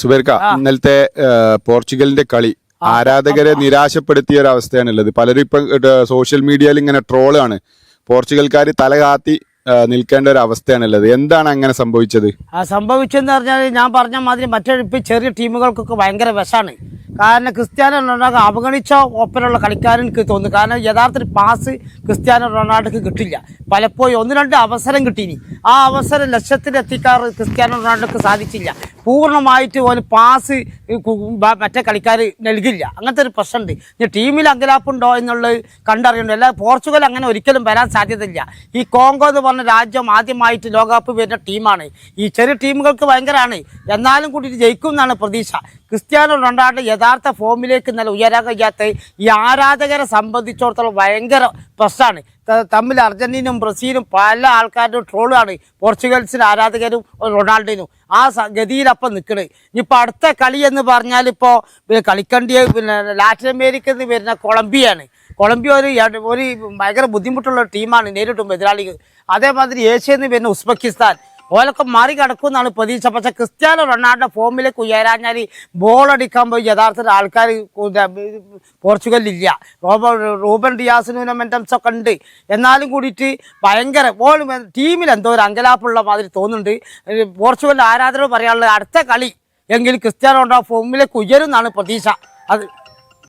സുബൈർക്ക, ഇന്നലത്തെ പോർച്ചുഗലിന്റെ കളി ആരാധകരെ നിരാശപ്പെടുത്തിയ ഒരു അവസ്ഥയാണുള്ളത്. പലരും ഇപ്പം സോഷ്യൽ മീഡിയയിൽ ഇങ്ങനെ ട്രോളാണ്. പോർച്ചുഗൽക്കാർ തല കാത്തി നിൽക്കേണ്ട ഒരു അവസ്ഥയാണുള്ളത്. എന്താണ് അങ്ങനെ സംഭവിച്ചത്? സംഭവിച്ചെന്ന് പറഞ്ഞാൽ ഞാൻ പറഞ്ഞ മാതിരി മറ്റൊരു ഇപ്പം ചെറിയ ടീമുകൾക്കൊക്കെ ഭയങ്കര വിഷമാണ്. കാരണം ക്രിസ്ത്യാനോ റൊണാൾഡോ അവഗണിച്ച ഒപ്പനുള്ള കളിക്കാരൻ എനിക്ക് തോന്നുന്നു. കാരണം യഥാർത്ഥത്തിൽ പാസ് ക്രിസ്ത്യാനോ റൊണാൾഡോക്ക് കിട്ടില്ല. പലപ്പോഴും 1-2 അവസരം കിട്ടീനി. ആ അവസരം ലക്ഷ്യത്തിലെത്തിക്കാറ് ക്രിസ്ത്യാനോ റൊണാൾഡോക്ക് സാധിച്ചില്ല. പൂർണ്ണമായിട്ട് ഒരു പാസ് മറ്റേ കളിക്കാർ നൽകില്ല. അങ്ങനത്തെ ഒരു പ്രശ്നമുണ്ട്. ഇനി ടീമിൽ അങ്കലാപ്പുണ്ടോ എന്നുള്ളത് കണ്ടറിയണം. അല്ല, പോർച്ചുഗൽ അങ്ങനെ ഒരിക്കലും വരാൻ സാധ്യതയില്ല. ഈ കോങ്കോ എന്ന് പറഞ്ഞ രാജ്യം ആദ്യമായിട്ട് ലോകകപ്പ് വരുന്ന ടീമാണ്. ഈ ചെറിയ ടീമുകൾക്ക് ഭയങ്കരമാണ്. എന്നാലും കൂടി ജയിക്കും എന്നാണ് പ്രതീക്ഷ. ക്രിസ്ത്യാനോ റൊണാൾഡോ യഥാർത്ഥ ഫോമിലേക്ക് നല്ല ഉയരാൻ കഴിയാത്ത ഈ ആരാധകരെ സംബന്ധിച്ചിടത്തോളം ഭയങ്കര പ്രശ്നമാണ്. തമ്മിൽ അർജന്റീനയും ബ്രസീലും പല ആൾക്കാരുടെ ട്രോളാണ് പോർച്ചുഗൽസിന് ആരാധകരും റൊണാൾഡോനും. ആ ഗതിയിലപ്പം നിൽക്കണത്. ഇനിയിപ്പോൾ അടുത്ത കളി എന്ന് പറഞ്ഞാൽ ഇപ്പോൾ കളിക്കണ്ടിയ ലാറ്റിൻ അമേരിക്കയിൽ നിന്ന് വരുന്ന കൊളംബിയ ഒരു ഭയങ്കര ബുദ്ധിമുട്ടുള്ള ടീമാണ് നേരിട്ടും എതിരാളികൾ. അതേമാതിരി ഏഷ്യയിൽ നിന്ന് വരുന്ന ഉസ്ബെക്കിസ്ഥാൻ ഓലൊക്കെ മറികടക്കുമെന്നാണ് പ്രതീക്ഷ. പക്ഷെ ക്രിസ്ത്യാനോ റൊണാൾഡോ ഫോമിലേക്ക് ഉയരാഞ്ഞാൽ ബോളടിക്കാൻ പോയി യഥാർത്ഥത്തിൽ ആൾക്കാർ പോർച്ചുഗലിലില്ല. റൂബൻ ഡിയാസിനും മെന്റംസ് ഒക്കെ ഉണ്ട്. എന്നാലും കൂടിയിട്ട് ഭയങ്കര ടീമിൽ എന്തോ ഒരു അങ്കലാപ്പുള്ള മാതിരി തോന്നുന്നുണ്ട്. പോർച്ചുഗൽ ആരാധകർ പറയാനുള്ളത് അടുത്ത കളി എങ്കിൽ ക്രിസ്ത്യാനോ റൊണാൾഡോ ഫോമിലേക്ക് ഉയരും എന്നാണ് പ്രതീക്ഷ. അത്